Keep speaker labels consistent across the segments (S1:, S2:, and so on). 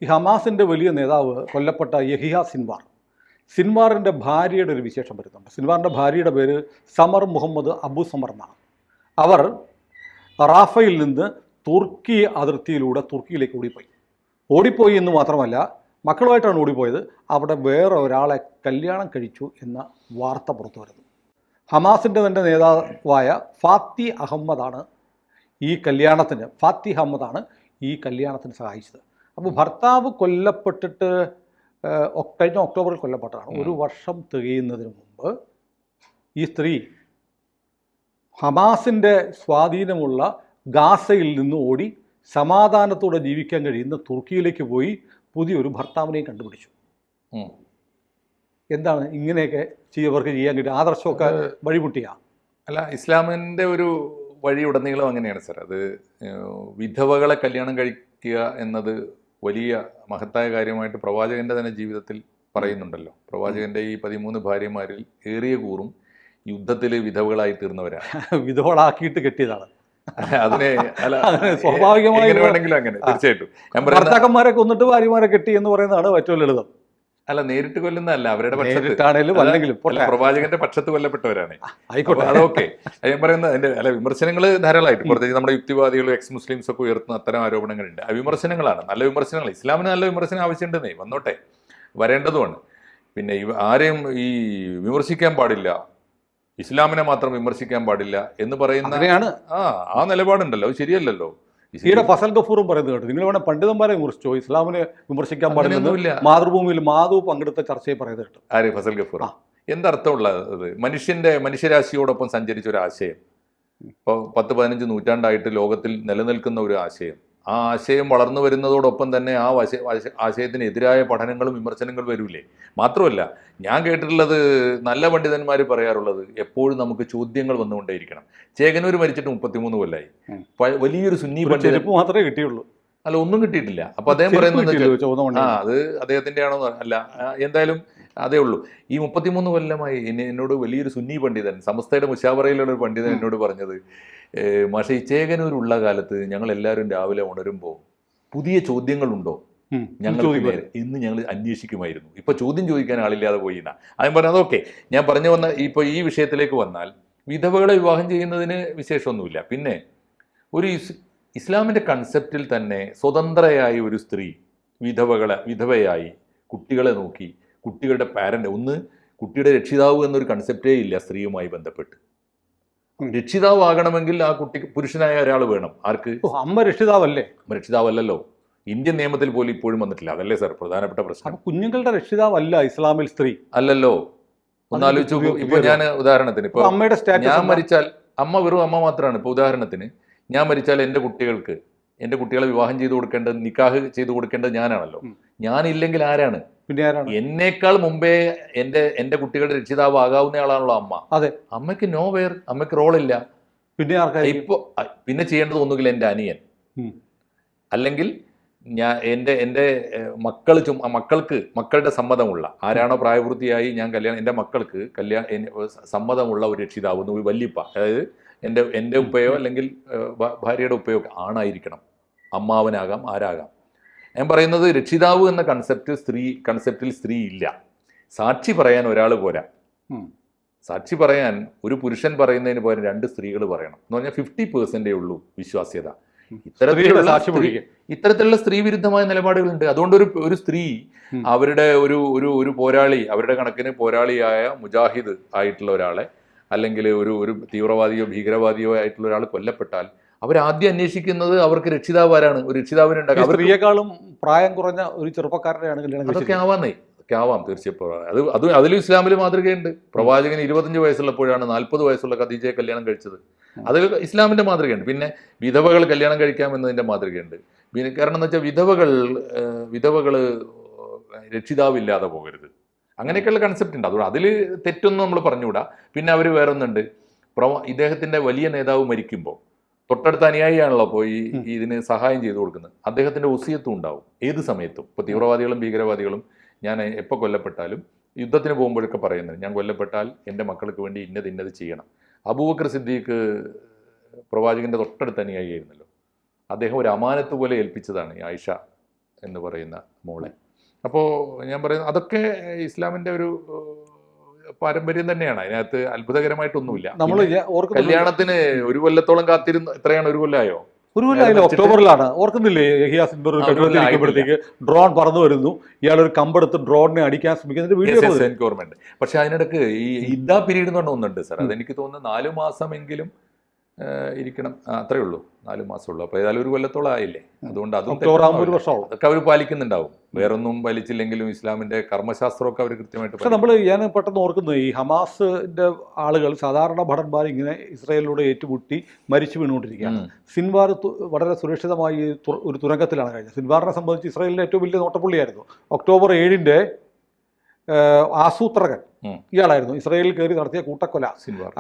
S1: ഈ ഹമാസിൻ്റെ വലിയ നേതാവ് കൊല്ലപ്പെട്ട യഹിയ സിൻവാർ, സിൻവാറിൻ്റെ ഭാര്യയുടെ ഒരു വിശേഷം വരുന്നുണ്ട്. സിൻവാറിൻ്റെ ഭാര്യയുടെ പേര് സമർ മുഹമ്മദ് അബു സമർ എന്നാണ്. അവർ റാഫയിൽ നിന്ന് തുർക്കി അതിർത്തിയിലൂടെ തുർക്കിയിലേക്ക് ഓടിപ്പോയി എന്ന് മാത്രമല്ല, മക്കളുമായിട്ടാണ് ഓടിപ്പോയത്. അവിടെ വേറെ ഒരാളെ കല്യാണം കഴിച്ചു എന്ന വാർത്ത പുറത്തു വരുന്നു. ഹമാസിൻ്റെ തന്നെ നേതാവായ ഫാത്തി അഹമ്മദാണ് ഈ കല്യാണത്തിന് സഹായിച്ചത്. അപ്പോൾ ഭർത്താവ് കൊല്ലപ്പെട്ടിട്ട് കഴിഞ്ഞ ഒക്ടോബറിൽ കൊല്ലപ്പെട്ടതാണ്. 1 വർഷം തികയുന്നതിന് മുമ്പ് ഈ സ്ത്രീ ഹമാസിൻ്റെ സ്വാധീനമുള്ള ഗാസയിൽ നിന്ന് ഓടി സമാധാനത്തോടെ ജീവിക്കാൻ കഴിയുന്ന തുർക്കിയിലേക്ക് പോയി പുതിയൊരു ഭർത്താവിനെയും കണ്ടുപിടിച്ചു. എന്താണ് ഇങ്ങനെയൊക്കെ ഇവർക്ക് ചെയ്യാൻ കിട്ടിയ ആദർശമൊക്കെ വഴിമുട്ടിയ?
S2: അല്ല, ഇസ്ലാമിൻ്റെ ഒരു വഴി ഉടനീളം അങ്ങനെയാണ് സാർ. അത് വിധവകളെ കല്യാണം കഴിക്കുക എന്നത് വലിയ മഹത്തായ കാര്യമായിട്ട് പ്രവാചകൻ്റെ തന്നെ ജീവിതത്തിൽ പറയുന്നുണ്ടല്ലോ. പ്രവാചകൻ്റെ ഈ 13 ഭാര്യമാരിൽ ഏറിയ കൂറും യുദ്ധത്തിൽ വിധവകളായി തീർന്നവരാണ്.
S1: വിധവകളാക്കിയിട്ട് കെട്ടിയതാണ്.
S2: അതിനെ അല്ല,
S1: സ്വാഭാവികമായി
S2: വേണമെങ്കിലും അങ്ങനെ തീർച്ചയായിട്ടും
S1: ഭർത്താക്കന്മാരെ കൊന്നിട്ട് ഭാര്യമാരെ കെട്ടി എന്ന് പറയുന്നതാണ് ഏറ്റവും ലളിതം.
S2: അല്ല, നേരിട്ട് കൊല്ലുന്നതല്ല, അവരുടെ പ്രവാചകന്റെ പക്ഷത്ത് കൊല്ലപ്പെട്ടവരാണ്. അതൊക്കെ ഞാൻ പറയുന്നത് അതിന്റെ വിമർശനങ്ങൾ ധാരാളമായിട്ട്, പ്രത്യേകിച്ച് നമ്മുടെ യുക്തിവാദികളും എക്സ് മുസ്ലിംസ് ഒക്കെ ഉയർത്തുന്ന അത്തരം ആരോപണങ്ങളുണ്ട്. വിമർശനങ്ങളാണ്, നല്ല വിമർശനങ്ങൾ. ഇസ്ലാമിന് നല്ല വിമർശനം ആവശ്യമുണ്ടെന്നേ, വന്നോട്ടെ, വരേണ്ടതുമാണ്. പിന്നെ ആരെയും ഈ വിമർശിക്കാൻ പാടില്ല, ഇസ്ലാമിനെ മാത്രം വിമർശിക്കാൻ പാടില്ല എന്ന് പറയുന്ന ആ നിലപാടുണ്ടല്ലോ, അത് ശരിയല്ലല്ലോ.
S1: ഈയിടെ ഫസൽ ഗഫൂറും പറയുന്നത് കേട്ടു, നിങ്ങൾ വേണേൽ പണ്ഡിതന്മാരെ വിമർശിച്ചോ, ഇസ്ലാമിനെ വിമർശിക്കാൻ പാടില്ല. മാതൃഭൂമിയിൽ മാധു പങ്കെടുത്ത ചർച്ചയിൽ പറയുന്നത് കേട്ടു.
S2: ആര്? ഫസൽ ഗഫൂർ. എന്തർത്ഥമുള്ളത്? മനുഷ്യരാശിയോടൊപ്പം സഞ്ചരിച്ച ഒരു ആശയം, ഇപ്പോൾ 10-15 നൂറ്റാണ്ടായിട്ട് ലോകത്തിൽ നിലനിൽക്കുന്ന ഒരു ആശയം. ആ ആശയം വളർന്നു വരുന്നതോടൊപ്പം തന്നെ ആ ആശയത്തിനെതിരായ പഠനങ്ങളും വിമർശനങ്ങളും വരൂലേ? മാത്രമല്ല, ഞാൻ കേട്ടിട്ടുള്ളത്, നല്ല പണ്ഡിതന്മാർ പറയാറുള്ളത്, എപ്പോഴും നമുക്ക് ചോദ്യങ്ങൾ വന്നുകൊണ്ടേയിരിക്കണം. ചേകനൂർ മരിച്ചിട്ട് 33 കൊല്ലമായി. വലിയൊരു സുന്നി പണ്ഡിതൻ മാത്രമേ കിട്ടിയുള്ളൂ. അല്ല, ഒന്നും കിട്ടിയിട്ടില്ല. അപ്പൊ അദ്ദേഹം പറയുന്നത് അത് അദ്ദേഹത്തിന്റെ ആണോ അല്ല, എന്തായാലും അതേ ഉള്ളൂ. ഈ 33 കൊല്ലമായി എന്നോട് വലിയൊരു സുന്നി പണ്ഡിതൻ, സമസ്തയുടെ മുശാവറയിലുള്ള ഒരു പണ്ഡിതൻ എന്നോട് പറഞ്ഞത്, മാഷെ, ഈ ചേകനൂരുള്ള കാലത്ത് ഞങ്ങൾ എല്ലാവരും രാവിലെ ഉണരുമ്പോൾ പുതിയ ചോദ്യങ്ങളുണ്ടോ ഇന്ന് ഞങ്ങൾ അന്വേഷിക്കുമായിരുന്നു. ഇപ്പൊ ചോദ്യം ചോദിക്കാൻ ആളില്ലാതെ പോയി എന്നാ അദ്ദേഹം പറഞ്ഞത്. ഓക്കെ, ഞാൻ പറഞ്ഞു വന്ന ഇപ്പൊ ഈ വിഷയത്തിലേക്ക് വന്നാൽ, വിധവകളെ വിവാഹം ചെയ്യുന്നതിന് വിശേഷമൊന്നുമില്ല. പിന്നെ ഒരു ഇസ്ലാമിന്റെ കൺസെപ്റ്റിൽ തന്നെ സ്വതന്ത്രയായ ഒരു സ്ത്രീ വിധവയായി കുട്ടികളെ നോക്കി, കുട്ടികളുടെ പാരന്റ്, കുട്ടിയുടെ രക്ഷിതാവ് എന്നൊരു കൺസെപ്റ്റേ ഇല്ല സ്ത്രീയുമായി ബന്ധപ്പെട്ട്. രക്ഷിതാവാകണമെങ്കിൽ ആ പുരുഷനായ ഒരാൾ വേണം. ആർക്ക്?
S1: അമ്മ രക്ഷിതാവല്ലേ?
S2: രക്ഷിതാവല്ലല്ലോ, ഇന്ത്യൻ നിയമത്തിൽ പോലും ഇപ്പോഴും വന്നിട്ടില്ല. അതല്ലേ സാർ പ്രധാനപ്പെട്ട പ്രശ്നം.
S1: കുഞ്ഞുങ്ങളുടെ രക്ഷിതാവല്ല ഇസ്ലാമിൽ സ്ത്രീ
S2: അല്ലല്ലോ. ഒന്നാലോചിച്ചു. ഇപ്പൊ ഞാൻ ഉദാഹരണത്തിന്, ഇപ്പൊ ഞാൻ മരിച്ചാൽ അമ്മ വെറും അമ്മ മാത്രമാണ്. ഇപ്പൊ ഉദാഹരണത്തിന്, ഞാൻ മരിച്ചാൽ എൻ്റെ കുട്ടികളെ വിവാഹം ചെയ്തു കൊടുക്കേണ്ടത്, നിക്കാഹ് ചെയ്തു കൊടുക്കേണ്ടത് ഞാനാണല്ലോ. ഞാനില്ലെങ്കിൽ ആരാണ്?
S1: പിന്നെ ആരാണ്?
S2: എന്നേക്കാൾ മുമ്പേ എൻ്റെ കുട്ടികളുടെ രക്ഷിതാവ് ആകാവുന്ന ആളാണല്ലോ അമ്മ.
S1: അതെ,
S2: അമ്മയ്ക്ക് അമ്മയ്ക്ക് റോളില്ല. പിന്നെ ചെയ്യേണ്ടത് ഒന്നുകിൽ എൻ്റെ അനിയൻ, അല്ലെങ്കിൽ എൻ്റെ മക്കളുടെ സമ്മതമുള്ള, ആരാണോ പ്രായപൂർത്തിയായി ഞാൻ എൻ്റെ മക്കൾക്ക് സമ്മതമുള്ള ഒരു രക്ഷിതാവ്, വല്യപ്പ, അതായത് എൻ്റെ ഉപ്പയോ അല്ലെങ്കിൽ ഭാര്യയുടെ ഉപ്പയോ ആണായിരിക്കണം. അമ്മാവനാകാം, ആരാകാം. ഞാൻ പറയുന്നത്, രക്ഷിതാവ് എന്ന കൺസെപ്റ്റിൽ സ്ത്രീ ഇല്ല. സാക്ഷി പറയാൻ ഒരാൾ പോരാ. സാക്ഷി പറയാൻ ഒരു പുരുഷൻ പറയുന്നതിന് പകരം 2 സ്ത്രീകൾ പറയണം എന്ന് പറഞ്ഞാൽ 50% ഉള്ളൂ വിശ്വാസ്യത. ഇത്തരത്തിലുള്ള സ്ത്രീ വിരുദ്ധമായ നിലപാടുകളുണ്ട്. അതുകൊണ്ട് ഒരു സ്ത്രീ അവരുടെ ഒരു പോരാളി, അവരുടെ കണക്കിന് പോരാളിയായ മുജാഹിദ് ആയിട്ടുള്ള ഒരാളെ, അല്ലെങ്കിൽ ഒരു തീവ്രവാദിയോ ഭീകരവാദിയോ ആയിട്ടുള്ള ഒരാൾ കൊല്ലപ്പെട്ടാൽ അവരാദ്യം അന്വേഷിക്കുന്നത് അവർക്ക് രക്ഷിതാവ് ആരാണ്. ഒരു രക്ഷിതാവിനെ ഉണ്ടാക്കാം.
S1: സ്ത്രീയെക്കാളും പ്രായം കുറഞ്ഞ ഒരു ചെറുപ്പക്കാരനെയാണ് കല്യാണം.
S2: അതൊക്കെ ആവാം തീർച്ചയായും. അതിലും ഇസ്ലാമിൽ മാതൃകയുണ്ട്. പ്രവാചകൻ 25 വയസ്സുള്ളപ്പോഴാണ് 40 വയസ്സുള്ള ഖദീജയെ കല്യാണം കഴിച്ചത്. അതിൽ ഇസ്ലാമിന്റെ മാതൃകയുണ്ട്. പിന്നെ വിധവകൾ കല്യാണം കഴിക്കാം എന്നതിന്റെ മാതൃകയുണ്ട്. പിന്നെ കാരണം എന്ന് വെച്ചാൽ വിധവകൾ രക്ഷിതാവില്ലാതെ പോകരുത്, അങ്ങനെയൊക്കെയുള്ള കൺസെപ്റ്റ് ഉണ്ട്. അതുകൊണ്ട് അതിൽ തെറ്റൊന്നും നമ്മൾ പറഞ്ഞുകൂടാ. പിന്നെ അവർ വേറൊന്നുണ്ട്, ഇദ്ദേഹത്തിന്റെ വലിയ നേതാവ് മരിക്കുമ്പോൾ തൊട്ടടുത്ത അനുയായിയാണല്ലോ പോയി ഇതിന് സഹായം ചെയ്തു കൊടുക്കുന്നത്. അദ്ദേഹത്തിന്റെ വസിയത്തും ഉണ്ടാവും ഏത് സമയത്തും. ഇപ്പോൾ തീവ്രവാദികളും ഭീകരവാദികളും ഞാൻ എപ്പോൾ കൊല്ലപ്പെട്ടാലും യുദ്ധത്തിന് പോകുമ്പോഴൊക്കെ പറയുന്നത്, ഞാൻ കൊല്ലപ്പെട്ടാൽ എൻ്റെ മക്കൾക്ക് വേണ്ടി ഇന്നത് ചെയ്യണം. അബൂബക്കർ സിദ്ദീഖ് പ്രവാചകന്റെ തൊട്ടടുത്ത അനുയായിയായിരുന്നല്ലോ. അദ്ദേഹം ഒരു അമാനത്ത് പോലെ ഏൽപ്പിച്ചതാണ് ആയിഷ എന്ന് പറയുന്ന മോളെ. അപ്പോൾ ഞാൻ പറയുന്നത് അതൊക്കെ ഇസ്ലാമിൻ്റെ ഒരു പാരമ്പര്യം തന്നെയാണ്. അതിനകത്ത് അത്ഭുതകരമായിട്ടൊന്നുമില്ല.
S1: നമ്മൾ
S2: കല്യാണത്തിന് ഒരു കൊല്ലത്തോളം കാത്തിരുന്നു. എത്രയാണ്, ഒരു കൊല്ലമായോ?
S1: ഒരു കൊല്ലമായില്ല, ഒക്ടോബറിലാണ്. ഓർക്കുന്നില്ലേ, യഹിയ സിൻവർ കെട്ടിടത്തിരിക്കുമ്പോഴത്തേക്ക് ഡ്രോൺ പറന്നു വരുന്നു, ഇയാളൊരു കമ്പെടുത്ത് ഡ്രോണിനെ അടിക്കാൻ ശ്രമിക്കുന്നതിന്റെ വീഡിയോ
S2: എനിക്ക് ഓർമ്മയുണ്ട്. പക്ഷെ അതിനിടക്ക് ഈ ഇദ്ദ പീരീഡ് എന്ന് പറഞ്ഞ ഒന്നുണ്ട് സാർ. അതെനിക്ക് തോന്നുന്നു 4 മാസമെങ്കിലും ഇരിക്കണം, അത്രേ ഉള്ളൂ, 4 മാസമുള്ളൂ. അപ്പോൾ ഏതായാലും ഒരു കൊല്ലത്തോളം ആയില്ലേ. അതുകൊണ്ട്
S1: ഒരു വർഷമാവും.
S2: അതൊക്കെ അവർ പാലിക്കുന്നുണ്ടാവും. വേറൊന്നും പാലിച്ചില്ലെങ്കിലും ഇസ്ലാമിന്റെ കർമ്മശാസ്ത്രമൊക്കെ അവർ കൃത്യമായിട്ട്.
S1: പക്ഷെ ഞാൻ പെട്ടെന്ന് ഓർക്കുന്നത്, ഈ ഹമാസിന്റെ ആളുകൾ സാധാരണ ഭടന്മാർ ഇങ്ങനെ ഇസ്രായേലിലൂടെ ഏറ്റുമുട്ടി മരിച്ചു വീണുകൊണ്ടിരിക്കുകയാണ്. സിൻവാർ വളരെ സുരക്ഷിതമായി ഒരു തുരങ്കത്തിലാണ് കഴിഞ്ഞത്. സിൻവാറിനെ സംബന്ധിച്ച് ഇസ്രായേലിന്റെ ഏറ്റവും വലിയ നോട്ടപ്പുള്ളിയായിരുന്നു. ഒക്ടോബർ 7 ആസൂത്രകൻ ഇയാളായിരുന്നു. ഇസ്രായേലിൽ കയറി നടത്തിയ കൂട്ടക്കൊല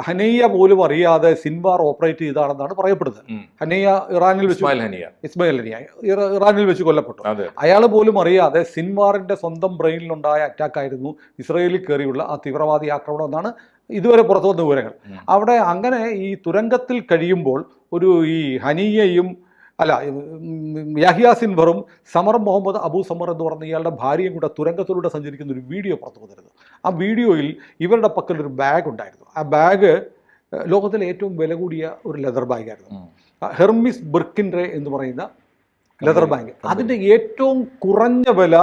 S1: ഹനയ്യ പോലും അറിയാതെ സിൻവാർ ഓപ്പറേറ്റ് ചെയ്താണെന്നാണ് പറയപ്പെടുന്നത്. ഹനയ്യ ഇറാനിൽ വെച്ച്, ഇസ്മായിൽ ഹനിയ ഇറാനിൽ വെച്ച് കൊല്ലപ്പെട്ടു. അയാൾ പോലും അറിയാതെ സിൻവാറിന്റെ സ്വന്തം ബ്രെയിനിലുണ്ടായ അറ്റാക്കായിരുന്നു ഇസ്രായേലിൽ കയറിയുള്ള ആ തീവ്രവാദി ആക്രമണം എന്നാണ് ഇതുവരെ പുറത്തു വന്ന വിവരങ്ങൾ. അവിടെ അങ്ങനെ ഈ തുരങ്കത്തിൽ കഴിയുമ്പോൾ ഈ ഹനിയയും യഹിയ സിൻവറും സമർ മുഹമ്മദ് അബു സമർ എന്ന് പറഞ്ഞ ഇയാളുടെ ഭാര്യയും കൂടെ തുരങ്കത്തിലൂടെ സഞ്ചരിക്കുന്ന ഒരു വീഡിയോ പുറത്തു വന്നിരുന്നു. ആ വീഡിയോയിൽ ഇവരുടെ പക്കൽ ഒരു ബാഗ് ഉണ്ടായിരുന്നു. ആ ബാഗ് ലോകത്തിലെ ഏറ്റവും വില കൂടിയ ഒരു ലെതർ ബാഗായിരുന്നു. ഹെർമിസ് ബിർക്കിൻറെ എന്ന് പറയുന്ന ലെതർ ബാഗ്. അതിൻ്റെ ഏറ്റവും കുറഞ്ഞ വില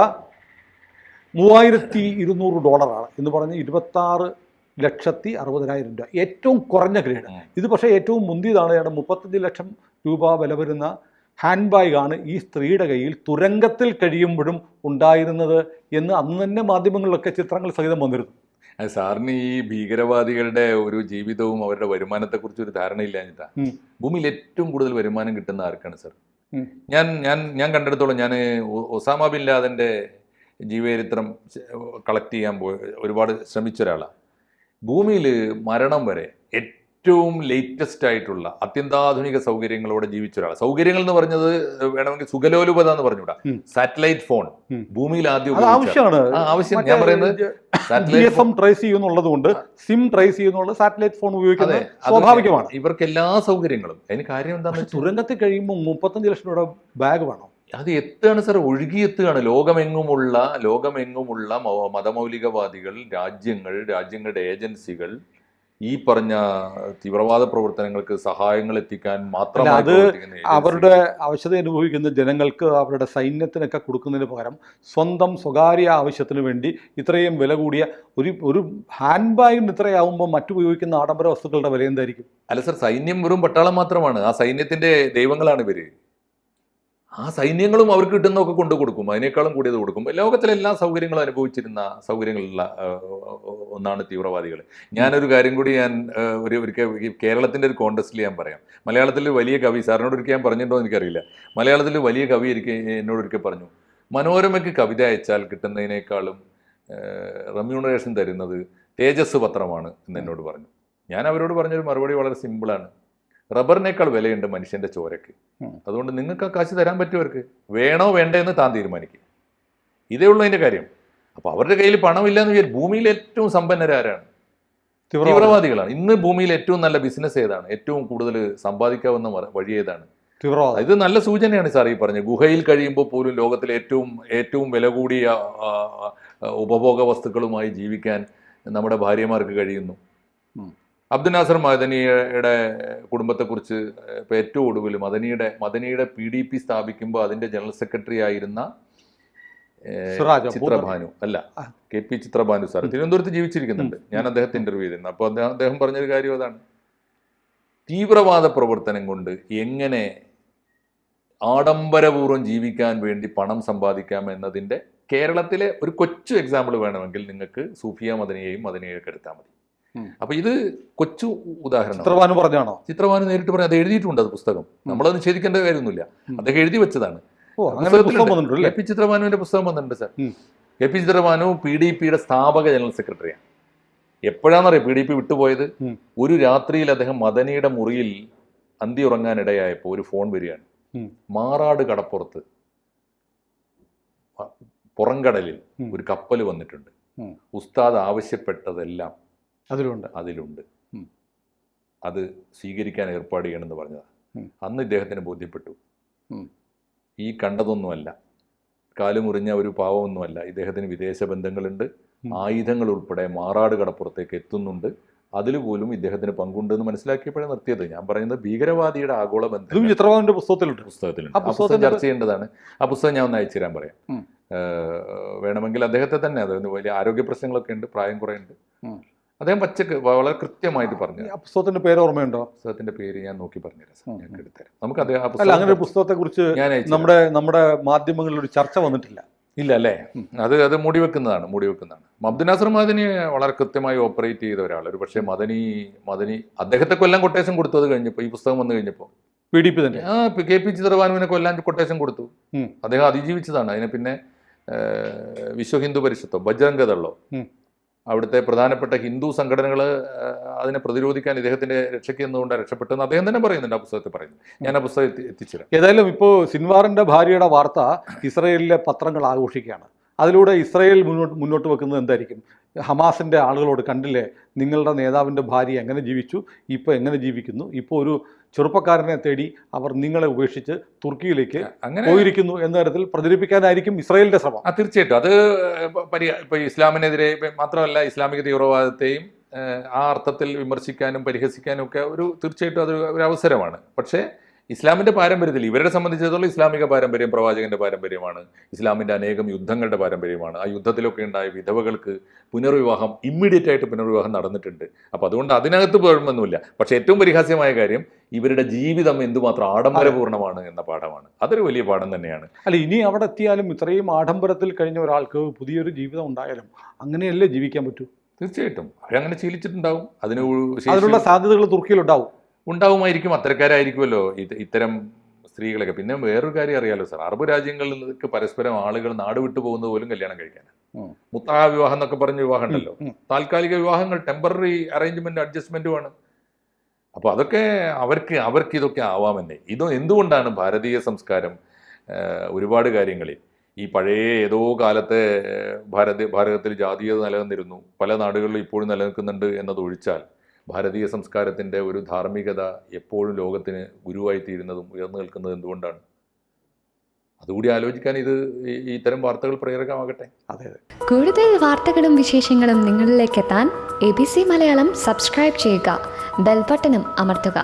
S1: $3200 എന്ന് പറഞ്ഞ് 26,60,000 രൂപ, ഏറ്റവും കുറഞ്ഞ ഗ്രേഡ്. ഇത് പക്ഷേ ഏറ്റവും മുന്തിയതാണ്. 35 ലക്ഷം രൂപ വില വരുന്ന ഹാൻഡ് ബാഗാണ് ഈ സ്ത്രീയുടെ കയ്യിൽ തുരങ്കത്തിൽ കഴിയുമ്പോഴും ഉണ്ടായിരുന്നത് എന്ന് അന്ന് തന്നെ മാധ്യമങ്ങളിലൊക്കെ ചിത്രങ്ങൾ സഹിതം വന്നിരുന്നു.
S2: സാറിന് ഈ ഭീകരവാദികളുടെ ഒരു ജീവിതവും അവരുടെ വരുമാനത്തെക്കുറിച്ച് ഒരു ധാരണയില്ലാഞ്ഞിട്ടാ. ഭൂമിയിൽ ഏറ്റവും കൂടുതൽ വരുമാനം കിട്ടുന്ന ആർക്കാണ് സാർ? ഞാൻ കണ്ടെടുത്തോളം, ഞാൻ ഒസാമ ബിൻ ലാദന്റെ ജീവചരിത്രം കളക്ട് ചെയ്യാൻ ഒരുപാട് ശ്രമിച്ച ഒരാളാണ്. ഭൂമിയിൽ മരണം വരെ ഏറ്റവും ലേറ്റസ്റ്റ് ആയിട്ടുള്ള അത്യന്താധുനിക സൗകര്യങ്ങളോടെ ജീവിച്ച ഒരാൾ. സൗകര്യങ്ങൾ എന്ന് പറഞ്ഞത് വേണമെങ്കിൽ സുഖലോലുപത എന്ന് പറഞ്ഞുകൂടാ. സാറ്റലൈറ്റ് ഫോൺ ഭൂമിയിൽ ആവശ്യം. ഞാൻ പറയുന്നത്
S1: ട്രേസ് ചെയ്യുന്നുള്ളതുകൊണ്ട് സിം ട്രേസ് ചെയ്യുന്നുള്ള സാറ്റലൈറ്റ് ഫോൺ ഉപയോഗിക്കുന്നത് സ്വാഭാവികമാണ്.
S2: ഇവർക്ക് എല്ലാ സൗകര്യങ്ങളും. അതിന് കാര്യം എന്താണെന്ന് വെച്ചാൽ
S1: തുരങ്കത്തിൽ കഴിയുമ്പോൾ 35 ലക്ഷം രൂപ ബാഗ് വേണം.
S2: അത് എത്തുകയാണ് സാർ, ഒഴുകിയെത്തുകയാണ്. ലോകമെങ്ങുമുള്ള മതമൗലികവാദികൾ, രാജ്യങ്ങളുടെ ഏജൻസികൾ ഈ പറഞ്ഞ തീവ്രവാദ പ്രവർത്തനങ്ങൾക്ക് സഹായങ്ങൾ എത്തിക്കാൻ മാത്രമാണ്.
S1: അവരുടെ അവശത അനുഭവിക്കുന്ന ജനങ്ങൾക്ക് അവരുടെ സൈന്യത്തിനൊക്കെ കൊടുക്കുന്നതിന് പകരം സ്വന്തം സ്വകാര്യ ആവശ്യത്തിന് വേണ്ടി ഇത്രയും വില കൂടിയ ഒരു ഹാൻഡ് ബാഗിന് ഇത്രയാവുമ്പോൾ മറ്റുപയോഗിക്കുന്ന ആഡംബര വസ്തുക്കളുടെ വില എന്തായിരിക്കും?
S2: അല്ല സാർ, സൈന്യം വെറും പട്ടാളം മാത്രമാണ്. ആ സൈന്യത്തിന്റെ ദൈവങ്ങളാണ് ഇവര്. ആ സൈന്യങ്ങളും അവർക്ക് കിട്ടുന്നതൊക്കെ കൊണ്ടു കൊടുക്കും, അതിനേക്കാളും കൂടിയത് കൊടുക്കും. ലോകത്തിലെ എല്ലാ സൗകര്യങ്ങളും അനുഭവിച്ചിരുന്ന സൗകര്യങ്ങളുള്ള ഒന്നാണ് തീവ്രവാദികൾ. ഞാനൊരു കാര്യം കൂടി ഒരിക്കൽ കേരളത്തിൻ്റെ ഒരു കോൺടെസ്റ്റിൽ ഞാൻ പറയാം. മലയാളത്തിൽ വലിയ കവി, സാറിനോട് ഒരിക്കൽ ഞാൻ പറഞ്ഞിട്ടുണ്ടോ എനിക്കറിയില്ല, മലയാളത്തിൽ വലിയ കവി എന്നോട് ഒരിക്കൽ പറഞ്ഞു, മനോരമയ്ക്ക് കവിത അയച്ചാൽ കിട്ടുന്നതിനേക്കാളും റെമ്യൂണറേഷൻ തരുന്നത് തേജസ് പത്രമാണ് എന്ന് എന്നോട് പറഞ്ഞു. ഞാൻ അവരോട് പറഞ്ഞൊരു മറുപടി വളരെ സിമ്പിളാണ്. റബ്ബറിനേക്കാൾ വിലയുണ്ട് മനുഷ്യൻ്റെ ചോരയ്ക്ക്. അതുകൊണ്ട് നിങ്ങൾക്ക് ആ കാശ് തരാൻ പറ്റുമവർക്ക്, വേണോ വേണ്ടേ എന്ന് താൻ തീരുമാനിക്കുക. ഇതേ ഉള്ളൂ അതിൻ്റെ കാര്യം. അപ്പോൾ അവരുടെ കയ്യിൽ പണമില്ല എന്ന് വിചാരിച്ചു. ഭൂമിയിൽ ഏറ്റവും സമ്പന്നരാരാണ്? തീവ്രവാദികളാണ്. ഇന്ന് ഭൂമിയിൽ ഏറ്റവും നല്ല ബിസിനസ് ഏതാണ്? ഏറ്റവും കൂടുതൽ സമ്പാദിക്കാവുന്ന വഴി ഏതാണ്? തീവ്രവാദം. ഇത് നല്ല സൂചനയാണ് സാർ ഈ പറഞ്ഞത്. ഗുഹയിൽ കഴിയുമ്പോൾ പോലും ലോകത്തിലെ ഏറ്റവും വില കൂടിയ ഉപഭോഗ വസ്തുക്കളുമായി ജീവിക്കാൻ നമ്മുടെ ഭാര്യമാർക്ക് കഴിയുന്നു. അബ്ദുൽ നാസർ മദനിയുടെ കുടുംബത്തെക്കുറിച്ച് ഇപ്പോൾ ഏറ്റവും ഒടുവിൽ മദനിയുടെ PDP സ്ഥാപിക്കുമ്പോൾ അതിൻ്റെ ജനറൽ സെക്രട്ടറി ആയിരുന്ന ചിത്രഭാനു KP ചിത്രഭാനു സാർ തിരുവനന്തപുരത്ത് ജീവിച്ചിരിക്കുന്നുണ്ട്. ഞാൻ അദ്ദേഹത്തെ ഇന്റർവ്യൂ ചെയ്തിരുന്നു. അപ്പോൾ അദ്ദേഹം പറഞ്ഞൊരു കാര്യം അതാണ്, തീവ്രവാദ പ്രവർത്തനം കൊണ്ട് എങ്ങനെ ആഡംബരപൂർവ്വം ജീവിക്കാൻ വേണ്ടി പണം സമ്പാദിക്കാം എന്നതിൻ്റെ കേരളത്തിലെ ഒരു കൊച്ചു എക്സാമ്പിൾ വേണമെങ്കിൽ നിങ്ങൾക്ക് സൂഫിയ മദനിയെയും എടുത്താൽ മതി. അപ്പൊ ഇത് കൊച്ചു ഉദാഹരണം. ചിത്രഭാനു നേരിട്ട് പറഞ്ഞു. അത് എഴുതിയിട്ടുണ്ട്, അത് പുസ്തകം. നമ്മളത് നിഷേധിക്കേണ്ട കാര്യമൊന്നുമില്ല, അദ്ദേഹം എഴുതി വെച്ചതാണ്. KP ചിത്രഭാനുവിന്റെ പുസ്തകം വന്നിട്ടുണ്ട് സാർ. KP ചിത്രഭാനു PDPയുടെ സ്ഥാപക ജനറൽ സെക്രട്ടറിയാണ്. എപ്പോഴാണെന്നറിയാം PDP വിട്ടുപോയത്? ഒരു രാത്രിയിൽ അദ്ദേഹം മദനിയുടെ മുറിയിൽ അന്തി ഉറങ്ങാനിടയായപ്പോൾ ഒരു ഫോൺ വരികയാണ്. മാറാട് കടപ്പുറത്ത് പുറംകടലിൽ ഒരു കപ്പൽ വന്നിട്ടുണ്ട്, ഉസ്താദ് ആവശ്യപ്പെട്ടതെല്ലാം അതിലുണ്ട്, അത് സ്വീകരിക്കാൻ ഏർപ്പാട് ചെയ്യണമെന്ന് പറഞ്ഞതാണ്. അന്ന് ഇദ്ദേഹത്തിന് ബോധ്യപ്പെട്ടു, ഈ കണ്ടതൊന്നുമല്ല കാല് മുറിഞ്ഞ ഒരു പാവമൊന്നുമല്ല. ഇദ്ദേഹത്തിന് വിദേശ ബന്ധങ്ങളുണ്ട്, ആയുധങ്ങൾ ഉൾപ്പെടെ മാറാട് കടപ്പുറത്തേക്ക് എത്തുന്നുണ്ട്. അതിൽ പോലും ഇദ്ദേഹത്തിന് പങ്കുണ്ടെന്ന് മനസ്സിലാക്കിയപ്പോഴേ നിർത്തിയത്. ഞാൻ പറയുന്നത് ഭീകരവാദിയുടെ ആഗോള ബന്ധം
S1: ചിത്രവാദിന്റെ പുസ്തകത്തിലുണ്ട്.
S2: പുസ്തകത്തിലുണ്ട്. ആ പുസ്തകം ചർച്ച ചെയ്യേണ്ടതാണ്. ആ പുസ്തകം ഞാൻ ഒന്ന് അയച്ചു തരാൻ പറയാം. വേണമെങ്കിൽ അദ്ദേഹത്തെ തന്നെ, അത് വലിയ ആരോഗ്യ പ്രശ്നങ്ങളൊക്കെ ഉണ്ട്, പ്രായം കുറേ ഉണ്ട്. അദ്ദേഹം പച്ചക്ക് വളരെ കൃത്യമായിട്ട് പറഞ്ഞു.
S1: പുസ്തകത്തിന്റെ പേര് ഓർമ്മയുണ്ടോ?
S2: പുസ്തകത്തിന്റെ പേര് ഞാൻ നോക്കി പറഞ്ഞുതരാം, ഞാൻ എടുത്തരാം. നമുക്ക്
S1: അങ്ങനെ ഒരു പുസ്തകത്തെ കുറിച്ച് നമ്മുടെ മാധ്യമങ്ങളിൽ ഒരു ചർച്ച വന്നിട്ടില്ല.
S2: ഇല്ല അല്ലേ? അത് മൂടി വെക്കുന്നതാണ്. അബ്ദുൽ നാസർ മദനി വളരെ കൃത്യമായി ഓപ്പറേറ്റ് ചെയ്ത ഒരാൾ. ഒരു പക്ഷേ മദനി അദ്ദേഹത്തെ കൊല്ലാൻ കൊട്ടേഷൻ കൊടുത്തു. അത് കഴിഞ്ഞപ്പോൾ, ഈ പുസ്തകം വന്നു കഴിഞ്ഞപ്പോൾ
S1: PDP തന്നെ
S2: KP ചിത്രഭാനുവിനെ കൊല്ലാൻ കൊട്ടേഷൻ കൊടുത്തു. അദ്ദേഹം അതിജീവിച്ചതാണ്. അതിനെ പിന്നെ വിശ്വ ഹിന്ദു പരിഷത്തോ ബജ്രംഗ് ദളോ അവിടുത്തെ പ്രധാനപ്പെട്ട ഹിന്ദു സംഘടനകൾ അതിനെ പ്രതിരോധിക്കാൻ ഇദ്ദേഹത്തിന്റെ രക്ഷയ്ക്ക് എന്നുകൊണ്ട് രക്ഷപ്പെട്ടെന്ന് അദ്ദേഹം തന്നെ പറയുന്നുണ്ട്. ആ പുസ്തകത്തിൽ പറയുന്നു. ഞാൻ ആ പുസ്തകം എത്തിച്ചുതരാം.
S1: ഏതായാലും ഇപ്പോൾ സിൻവാറിന്റെ ഭാര്യയുടെ വാർത്ത ഇസ്രയേലിലെ പത്രങ്ങൾ ആഘോഷിക്കുകയാണ്. അതിലൂടെ ഇസ്രയേൽ മുന്നോട്ട് വെക്കുന്നത് എന്തായിരിക്കും? ഹമാസിന്റെ ആളുകളോട്, കണ്ടില്ലേ നിങ്ങളുടെ നേതാവിൻ്റെ ഭാര്യ എങ്ങനെ ജീവിച്ചു, ഇപ്പോൾ എങ്ങനെ ജീവിക്കുന്നു, ഇപ്പോൾ ഒരു ചെറുപ്പക്കാരനെ തേടി അവർ നിങ്ങളെ ഉപേക്ഷിച്ച് തുർക്കിയിലേക്ക് പോയിരിക്കുന്നു എന്ന തരത്തിൽ പ്രചരിപ്പിക്കാനായിരിക്കും ഇസ്രായേലിന്റെ ശ്രമം.
S2: തീർച്ചയായിട്ടും അത് ഇപ്പോൾ ഇസ്ലാമിനെതിരെ മാത്രമല്ല, ഇസ്ലാമിക തീവ്രവാദത്തെയും ആ അർത്ഥത്തിൽ വിമർശിക്കാനും പരിഹസിക്കാനും ഒക്കെ തീർച്ചയായിട്ടും അതൊരു അവസരമാണ്. പക്ഷേ ഇസ്ലാമിൻ്റെ പാരമ്പര്യത്തിൽ ഇവരെ സംബന്ധിച്ചിടത്തോളം ഇസ്ലാമിക പാരമ്പര്യം പ്രവാചകന്റെ പാരമ്പര്യമാണ്, ഇസ്ലാമിൻ്റെ അനേകം യുദ്ധങ്ങളുടെ പാരമ്പര്യമാണ്. ആ യുദ്ധത്തിലൊക്കെ ഉണ്ടായ വിധവകൾക്ക് പുനർവിവാഹം, ഇമ്മീഡിയറ്റ് ആയിട്ട് പുനർവിവാഹം നടന്നിട്ടുണ്ട്. അപ്പോൾ അതുകൊണ്ട് അതിനകത്ത് കുഴപ്പമൊന്നുമില്ല. പക്ഷേ ഏറ്റവും പരിഹാസ്യമായ കാര്യം ഇവരുടെ ജീവിതം എന്തുമാത്രം ആഡംബരപൂർണ്ണമാണ് എന്ന പാഠമാണ്. അതൊരു വലിയ പാഠം തന്നെയാണ്.
S1: അല്ല, ഇനി അവിടെ എത്തിയാലും ഇത്രയും ആഡംബരത്തിൽ കഴിഞ്ഞ ഒരാൾക്ക് പുതിയൊരു ജീവിതം ഉണ്ടായാലും അങ്ങനെയല്ലേ ജീവിക്കാൻ പറ്റൂ?
S2: തീർച്ചയായിട്ടും അവരങ്ങനെ ശീലിച്ചിട്ടുണ്ടാവും.
S1: അതിനുള്ള സാധ്യതകൾ തുർക്കിയിലുണ്ടാവും.
S2: ഉണ്ടാവുമായിരിക്കും. അത്തരക്കാരായിരിക്കുമല്ലോ ഇത്തരം സ്ത്രീകളൊക്കെ. പിന്നെ വേറൊരു കാര്യം അറിയാലോ സാർ, അറബ് രാജ്യങ്ങളിലേക്ക് പരസ്പരം ആളുകൾ നാട് വിട്ടു പോകുന്നത് പോലും കല്യാണം കഴിക്കാൻ. മുത്താ വിവാഹം എന്നൊക്കെ പറഞ്ഞ വിവാഹം ഉണ്ടല്ലോ, താൽക്കാലിക വിവാഹങ്ങൾ, ടെമ്പററി അറേഞ്ച്മെന്റ് അഡ്ജസ്റ്റ്മെന്റുമാണ്. അപ്പോൾ അതൊക്കെ അവർക്ക് ഇതൊക്കെ ആവാമെന്നേ. എന്തുകൊണ്ടാണ് ഭാരതീയ സംസ്കാരം ഒരുപാട് കാര്യങ്ങളിൽ ഈ പഴയ ഏതോ കാലത്തെ ഭാരതത്തിൽ ജാതീയത നിലനിന്നിരുന്നു, പല നാടുകളിലും ഇപ്പോഴും നിലനിൽക്കുന്നുണ്ട് എന്നതൊഴിച്ചാൽ ഭാരതീയ സംസ്കാരത്തിൻ്റെ ഒരു ധാർമ്മികത എപ്പോഴും ലോകത്തിന് ഗുരുവായിത്തീരുന്നതും ഉയർന്നു നിൽക്കുന്നത് എന്തുകൊണ്ടാണ്? അതുകൂടി ആലോചിക്കാൻ ഇത്തരം വാർത്തകൾ പ്രേരകമാകട്ടെ.
S1: അതെ.
S3: കൂടുതൽ വാർത്തകളും വിശേഷങ്ങളും നിങ്ങളിലേക്ക് എത്താൻ ABC മലയാളം സബ്സ്ക്രൈബ് ചെയ്യുക, ബെൽബട്ടനും അമർത്തുക.